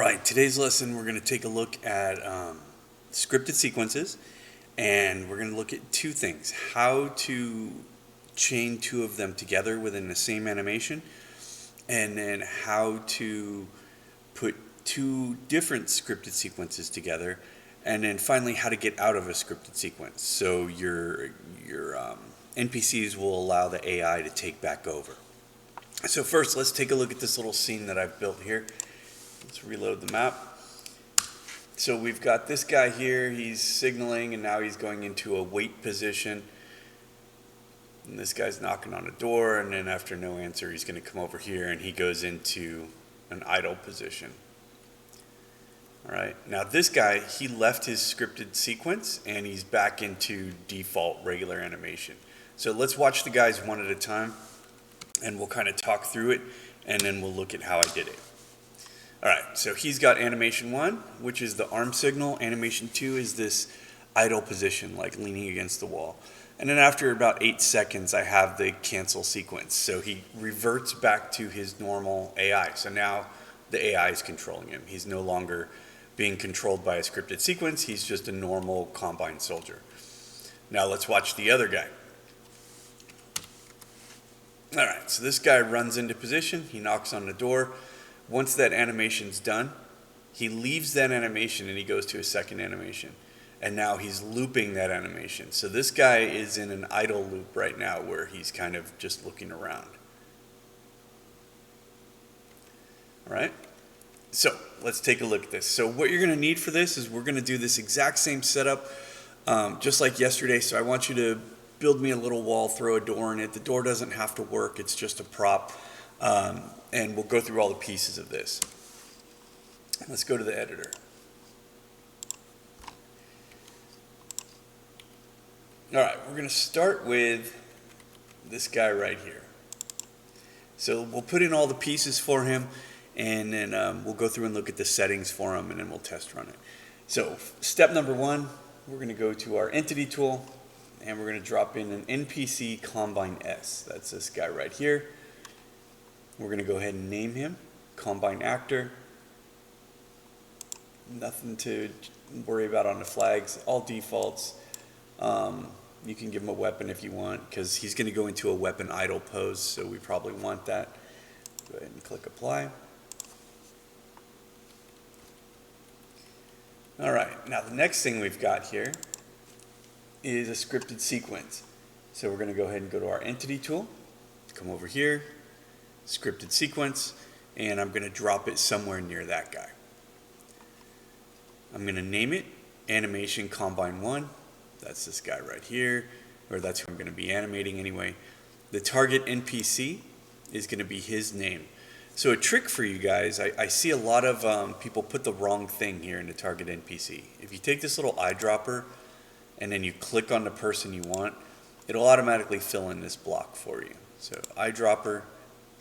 Alright, today's lesson we're going to take a look at scripted sequences, and we're going to look at two things: how to chain two of them together within the same animation, and then how to put two different scripted sequences together, and then finally how to get out of a scripted sequence so your NPCs will allow the AI to take back over. So first, let's take a look at this little scene that I've built here. Let's reload the map. So we've got this guy here, he's signaling, and now he's going into a wait position. And this guy's knocking on a door, and then after no answer, he's going to come over here, and he goes into an idle position. All right, now this guy, he left his scripted sequence, and he's back into default regular animation. So let's watch the guys one at a time, and we'll kind of talk through it, and then we'll look at how I did it. Alright, so he's got animation 1, which is the arm signal. Animation 2 is this idle position, like leaning against the wall. And then after about 8 seconds, I have the cancel sequence. So he reverts back to his normal AI. So now the AI is controlling him. He's no longer being controlled by a scripted sequence. He's just a normal Combine soldier. Now let's watch the other guy. Alright, so this guy runs into position. He knocks on the door. Once that animation's done, he leaves that animation and he goes to a second animation. And now he's looping that animation. So this guy is in an idle loop right now where he's kind of just looking around. All right? So let's take a look at this. So what you're going to need for this is we're going to do this exact same setup just like yesterday. So I want you to build me a little wall, throw a door in it. The door doesn't have to work. It's just a prop. And we'll go through all the pieces of this. Let's go to the editor. All right, we're going to start with this guy right here. So we'll put in all the pieces for him, and then we'll go through and look at the settings for him, and then we'll test run it. So step number 1, we're going to go to our entity tool, and we're going to drop in an NPC Combine S. That's this guy right here. We're going to go ahead and name him Combine Actor. Nothing to worry about on the flags, all defaults. You can give him a weapon if you want, because he's going to go into a weapon idle pose, so we probably want that. Go ahead and click apply. All right, now the next thing we've got here is a scripted sequence. So we're going to go ahead and go to our entity tool, come over here, scripted sequence, and I'm going to drop it somewhere near that guy. I'm going to name it Animation Combine 1. That's this guy right here, or that's who I'm going to be animating anyway. The target NPC is going to be his name. So a trick for you guys, I see a lot of people put the wrong thing here in the target NPC. If you take this little eyedropper and then you click on the person you want, it'll automatically fill in this block for you. So eyedropper,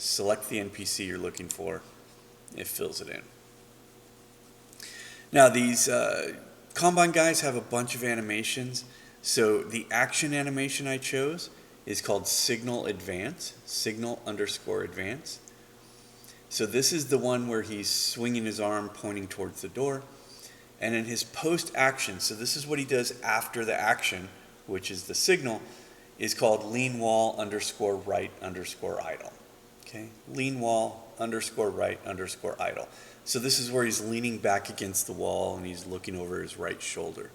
select the NPC you're looking for, it fills it in. Now these Combine guys have a bunch of animations. So the action animation I chose is called Signal Advance, Signal_Advance. So this is the one where he's swinging his arm pointing towards the door. And in his post action, so this is what he does after the action, which is the signal, is called lean wall _right _idle. Okay, lean wall _right _idle. So this is where he's leaning back against the wall and he's looking over his right shoulder.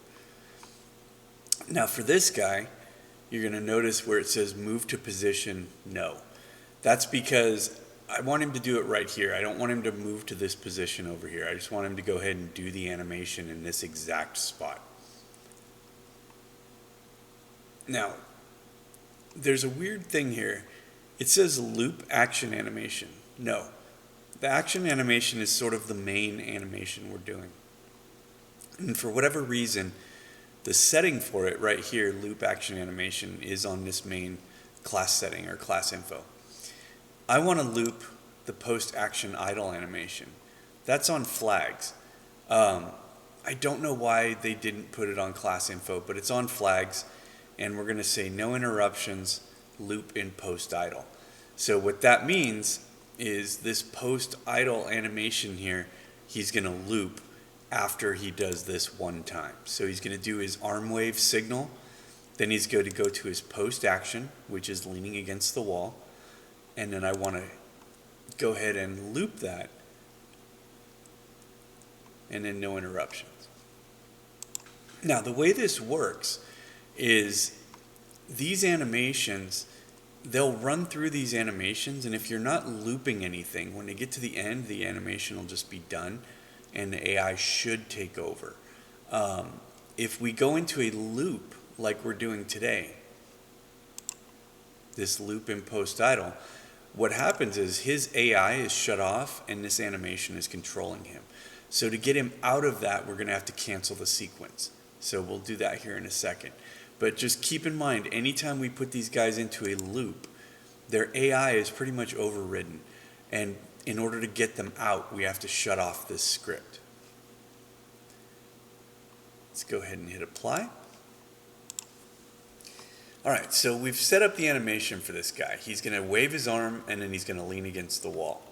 Now for this guy, you're going to notice where it says move to position no. That's because I want him to do it right here. I don't want him to move to this position over here. I just want him to go ahead and do the animation in this exact spot. Now, there's a weird thing here. It says loop action animation. No. The action animation is sort of the main animation we're doing. And for whatever reason, the setting for it right here, loop action animation, is on this main class setting or class info. I want to loop the post action idle animation. That's on flags. I don't know why they didn't put it on class info, but it's on flags, and we're going to say no interruptions, loop in post idle. So what that means is this post idle animation here, he's going to loop after he does this one time. So he's going to do his arm wave signal. Then he's going to go to his post action, which is leaning against the wall. And then I want to go ahead and loop that. And then no interruptions. Now, the way this works is these animations, they'll run through these animations, and if you're not looping anything, when they get to the end, the animation will just be done, and the AI should take over. If we go into a loop like we're doing today, this loop in post idle, what happens is his AI is shut off, and this animation is controlling him. So to get him out of that, we're going to have to cancel the sequence. So we'll do that here in a second. But just keep in mind, anytime we put these guys into a loop, their AI is pretty much overridden. And in order to get them out, we have to shut off this script. Let's go ahead and hit apply. All right, so we've set up the animation for this guy. He's going to wave his arm, and then he's going to lean against the wall.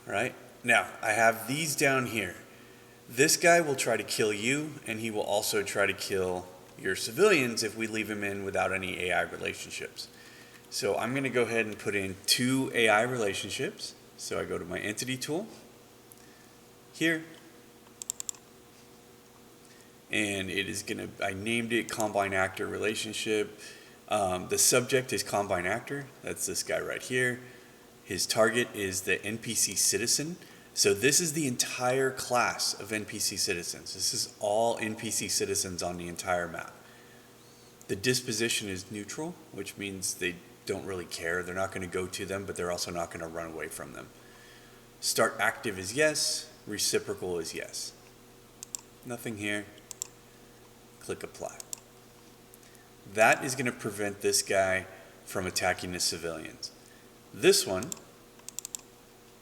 All right, now I have these down here. This guy will try to kill you, and he will also try to kill your civilians if we leave him in without any AI relationships. So I'm going to go ahead and put in 2 AI relationships. So I go to my entity tool here, and it is going to, I named it Combine Actor Relationship. The subject is Combine Actor. That's this guy right here. His target is the NPC citizen. So this is the entire class of NPC citizens. This is all NPC citizens on the entire map. The disposition is neutral, which means they don't really care. They're not going to go to them, but they're also not going to run away from them. Start active is yes. Reciprocal is yes. Nothing here. Click apply. That is going to prevent this guy from attacking the civilians. This one,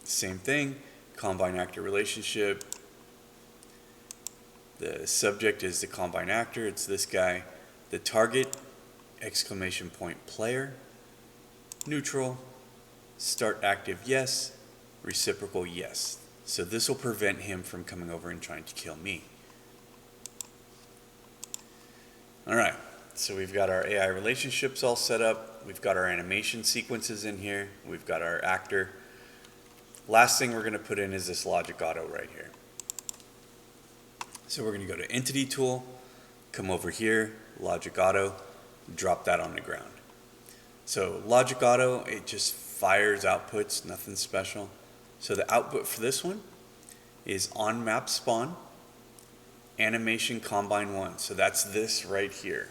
same thing. Combine actor relationship. The subject is the combine actor. It's this guy. The target, exclamation point player. Neutral. Start active, yes. Reciprocal, yes. So this will prevent him from coming over and trying to kill me. All right. So we've got our AI relationships all set up. We've got our animation sequences in here. We've got our actor. Last thing we're going to put in is this logic auto right here. So we're going to go to entity tool, come over here, logic auto, drop that on the ground. So logic auto, it just fires outputs, nothing special. So the output for this one is on map spawn, animation combine 1. So that's this right here.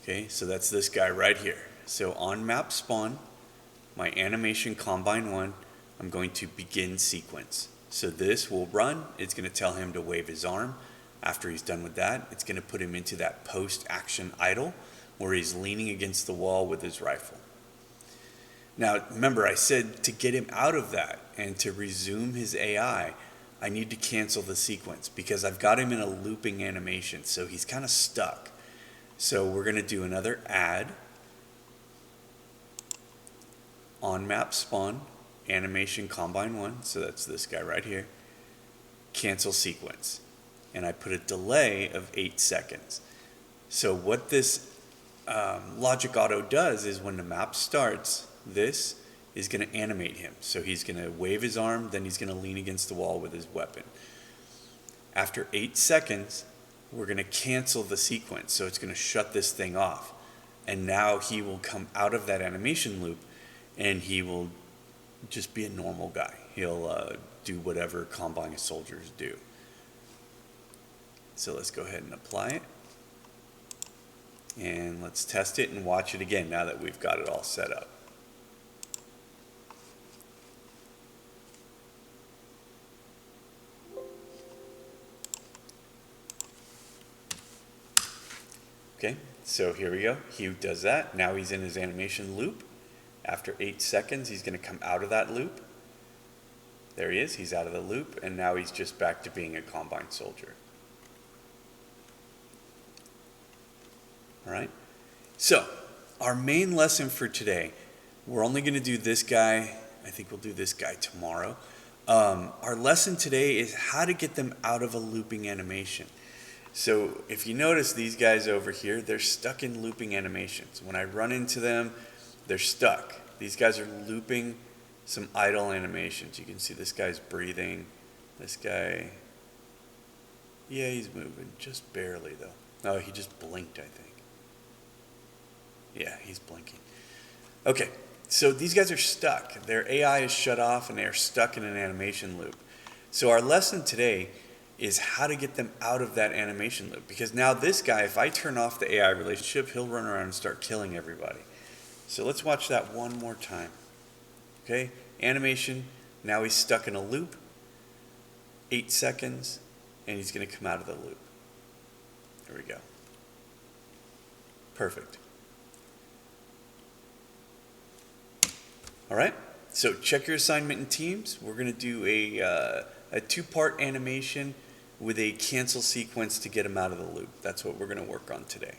Okay, so that's this guy right here. So on map spawn, my animation combine 1, I'm going to begin sequence. So this will run. It's going to tell him to wave his arm. After he's done with that, it's going to put him into that post action idle where he's leaning against the wall with his rifle. Now, remember, I said to get him out of that and to resume his AI, I need to cancel the sequence because I've got him in a looping animation. So he's kind of stuck. So we're going to do another add. On map spawn, animation combine 1, so that's this guy right here, cancel sequence. And I put a delay of 8 seconds. So what this logic auto does is when the map starts, this is going to animate him. So he's going to wave his arm, then he's going to lean against the wall with his weapon. After 8 seconds, we're going to cancel the sequence. So it's going to shut this thing off. And now he will come out of that animation loop and he will just be a normal guy. He'll do whatever combine soldiers do. So let's go ahead and apply it. And let's test it and watch it again now that we've got it all set up. Okay, so here we go. He does that. Now he's in his animation loop. After 8 seconds, he's going to come out of that loop. There he is. He's out of the loop. And now he's just back to being a combine soldier. All right. So our main lesson for today, we're only going to do this guy I think we'll do this guy tomorrow. Our lesson today is how to get them out of a looping animation. So if you notice these guys over here, they're stuck in looping animations. When I run into them, they're stuck. These guys are looping some idle animations. You can see this guy's breathing. This guy, yeah, he's moving, just barely though. Oh, he just blinked, I think. Yeah, he's blinking. Okay, so these guys are stuck. Their AI is shut off and they're stuck in an animation loop. So our lesson today is how to get them out of that animation loop. Because now this guy, if I turn off the AI relationship, he'll run around and start killing everybody. So let's watch that one more time. Okay, animation, now he's stuck in a loop, 8 seconds, and he's gonna come out of the loop. There we go. Perfect. All right, so check your assignment in Teams. We're gonna do a 2-part animation with a cancel sequence to get them out of the loop. That's what we're going to work on today.